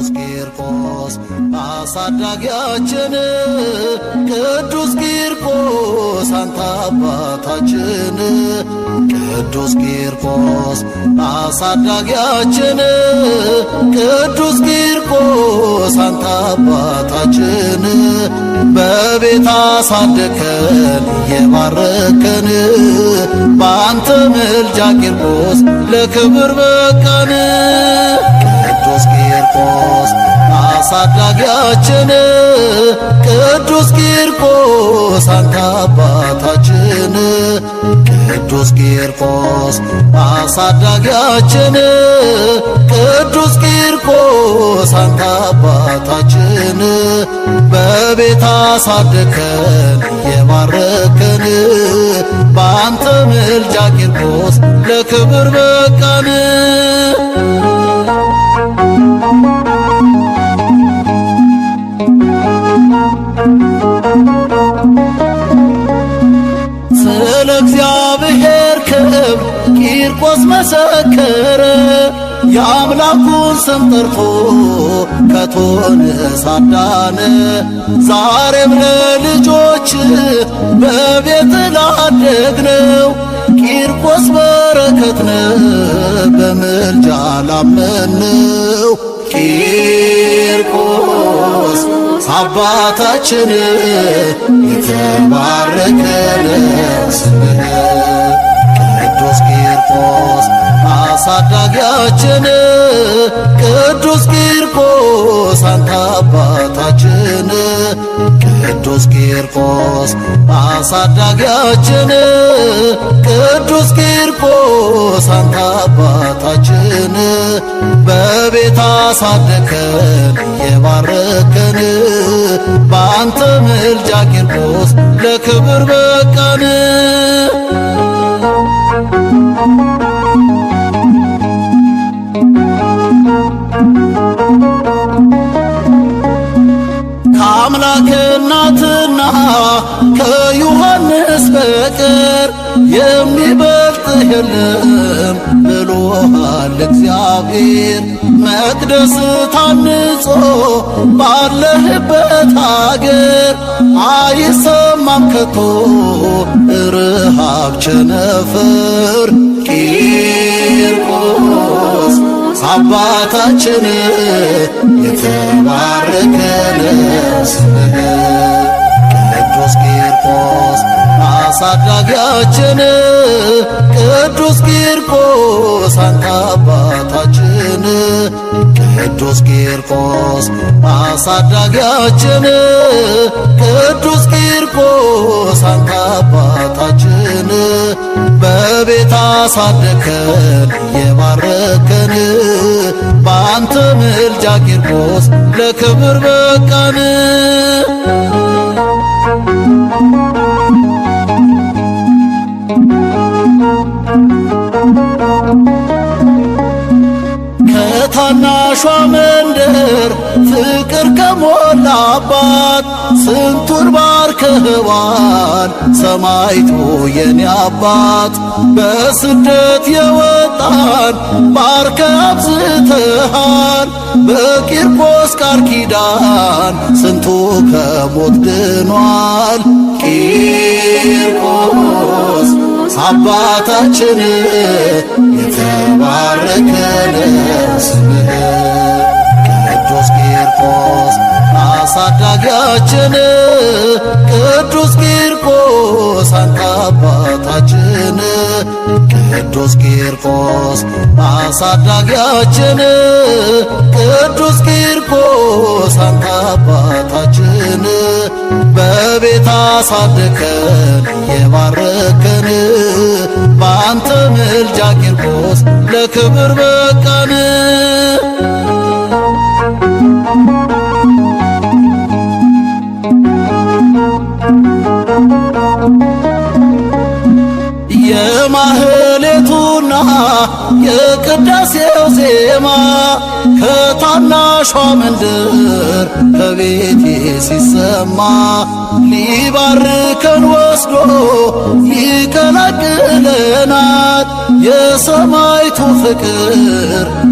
ቅዱስ ቂርቆስ አሳዳጊያችን ቅዱስ ቂርቆስ አንተ አባታችን ቅዱስ ቂርቆስ አሳዳጊያችን ቅዱስ ቂርቆስ አንተ አባታችን በቤት አሳደከን የባረከን በአንተ ምልጃ ቂርቆስ ለክብር በቃን ቅዱስ ቂርቆስ አሳዳጊያችን ቅዱስ ቂርቆስ አንተ አባታችን ቅዱስ ቂርቆስ አሳዳጊያችን ቅዱስ ቂርቆስ አንተ አባታችን በቤት አሳደከን የባረከን በአንተ ምልጃ ቂርቆስ ለክብር በቃን ስለ እግዚአብሔር ክብር ቂርቆስ መሰከረ የአምላኩን ስም ጠርቶ ከቶን ሳዳነ ዛሬም ለልጆች በቤት ላደግነው ቂርቆስ በረከትነ በምልጃ ላመንነው ቂርቆስ አባታችን የተባረከ ስምህ ቅዱስ ቂርቆስ አሳዳጊያችን ቅዱስ ቂርቆስ አንተ አባታችን ቅዱስ ቂርቆስ አሳዳጊያችን ቅዱስ ቂርቆስ አንተ አባታችን በቤት አሳደከን የባረከን በአንተ ምልጃ ቂርቆስ ለክብር በቃን ከአምላክ እናትና ከዮሐንስ በቀር የሚበልጥ የለም ብሎሃል እግዚአብሔር መቅደስ ታንጾ ባለህበት አገር አይሰማም ከቶ ርሃብ ቸነፈር ቂርቆስ አባታችን የተባረከ ስምህ ቅዱስ ቂርቆስ አሳዳጊያችን ቅዱስ ቂርቆስ አንተ አባታችን ቅዱስ ቂርቆስ አሳዳጊያችን ቅዱስ ቂርቆስ አንተ አባታችን በቤት አሳደከን የባረከን በአንተ ምልጃ ቂርቆስ ለክብር በቃን ከታናሿ መንደር ፍቅር ከሞላባት ስንቱን ባርከህዋል ሰማይቱ የኔ አባት በስደት የወጣን ባርከ አብዝተሃል በቂርቆስ ቃል ኪዳን ስንቱ ከሞት ድኗል ቂርቆስ አባታችን የተባረከ ስምህ ቅዱስ ቂርቆስ አሳዳጊያችን ቅዱስ ቂርቆስ አንተ አባታችን ቅዱስ ቂርቆስ አሳዳጊያችን ቅዱስ ቂርቆስ አንተ አባታችን በቤት አሳደከን የባረከን በአንተ ምልጃ ቂርቆስ ለክብር በቃን የማህሌቱ መዝሙርና የቅዳሴው ዜማ ከታናሿ መንደር ከቤቴ ሲሰማ ሊባርከን ወስዶ ይቀላቅለናል። የሰማይቱ ፍቅር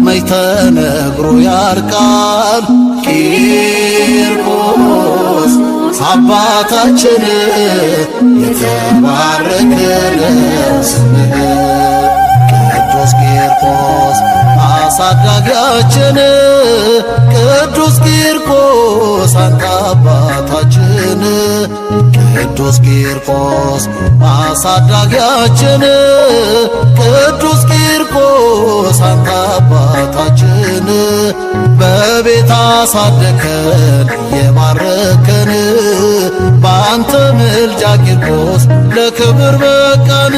መች ተነግሮ ያልቃል። ቂርቆስ አባታችን የተባረከ ስምህ ቅዱስ ቂርቆስ አሳዳጊያችን ቅዱስ ቂርቆስ አንተ አባታችን ቅዱስ ቂርቆስ አሳዳጊያችን ቅዱስ ቂርቆስ አንተ አባታችን በቤት አሳደከን የባረከን በአንተ ምልጃ ቂርቆስ ለክብር በቃን።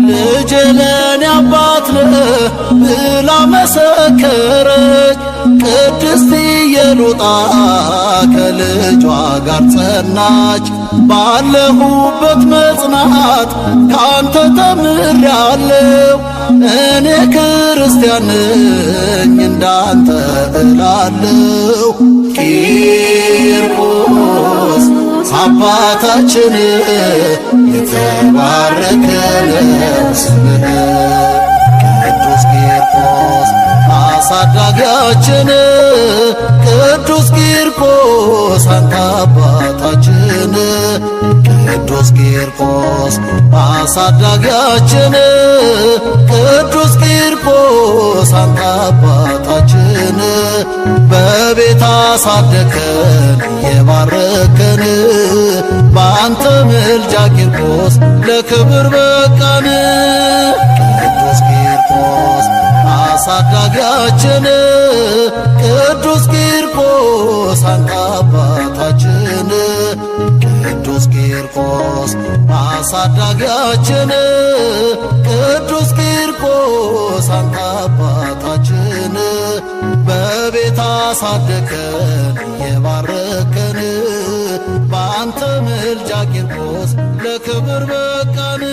ልጄ ለኔ አባት ነህ ብላ መሰከረች ቅድስት ኢየሉጣ ከልጇ ጋር ጸናች። ባለሁበት መጽናት ካንተ ተምሬአለሁ እኔ ክርስቲያን ነኝ እንዳንተ እላለሁ። ቂርቆስ አባታችን የተባረከ ስምህ ቅዱስ ቂርቆስ አሳዳጊያችን ቅዱስ ቂርቆስ አንተ አባታችን ቅዱስ ቂርቆስ አሳዳጊያችን ቅዱስ ቂርቆስ አንተ አባታችን በቤት አሳደከን የባረከን በአንተ ምልጃ ቂርቆስ ለክብር በቃን። ቅዱስ ቂርቆስ አሳዳጊያችን ቅዱስ ቂርቆስ አንተ አባታችን ቅዱስ ቂርቆስ አሳዳጊያችን ቅዱስ ቂርቆስ አንተ አባታችን በቤት አሳደከን የባረከን በአንተ ምልጃ ቂርቆስ ለክብር በቃን።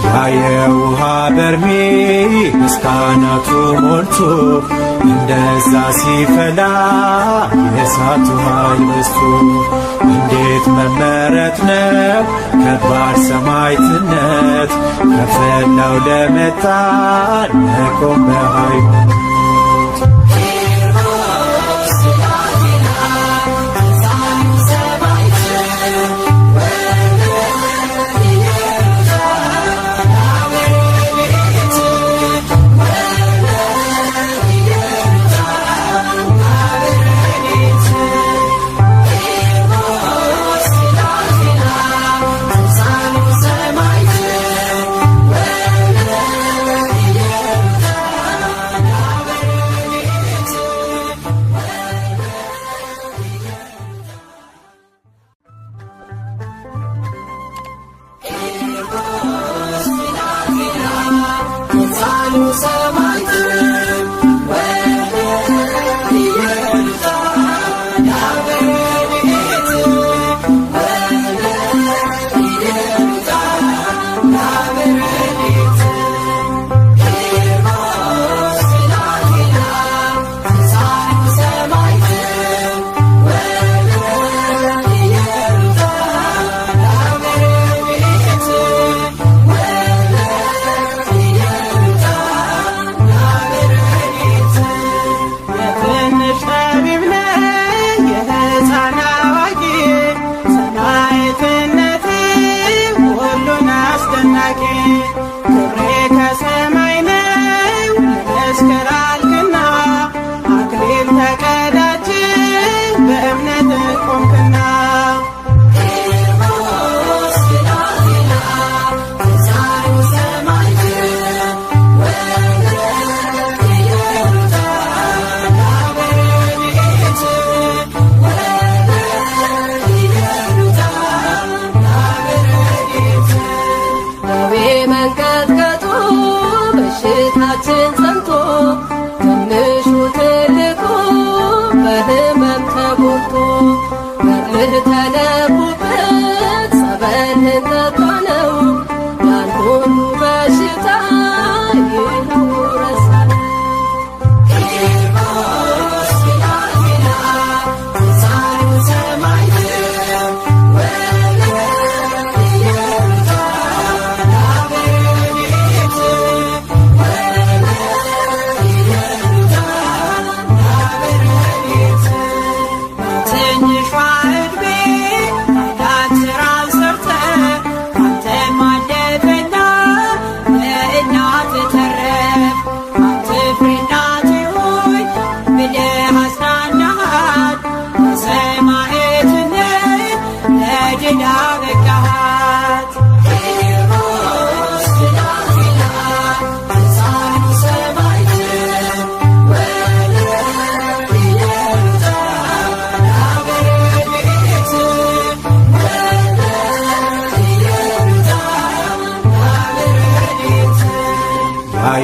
ያ የውሃ በርሜል ምስጋናቱ ሞልቶ እንደዛ ሲፈላ የእሳቱ ኃይል በዝቶ እንዴት መመረት ነው ከባድ ሰማዕትነት ከፈላው ለመጣን መቆም በሃይማኖት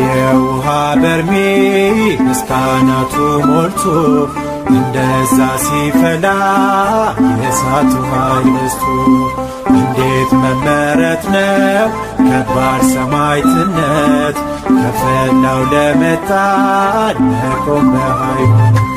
የውሃ በርሜል ምስጋናቱ ሞልቶ እንደዛ ሲፈላ የእሳቱ ኃይል በዝቶ እንዴት መመረት ነው ከባድ ሰማዕትነት ከፈላው ለመጣን መቆም በሃይማኖት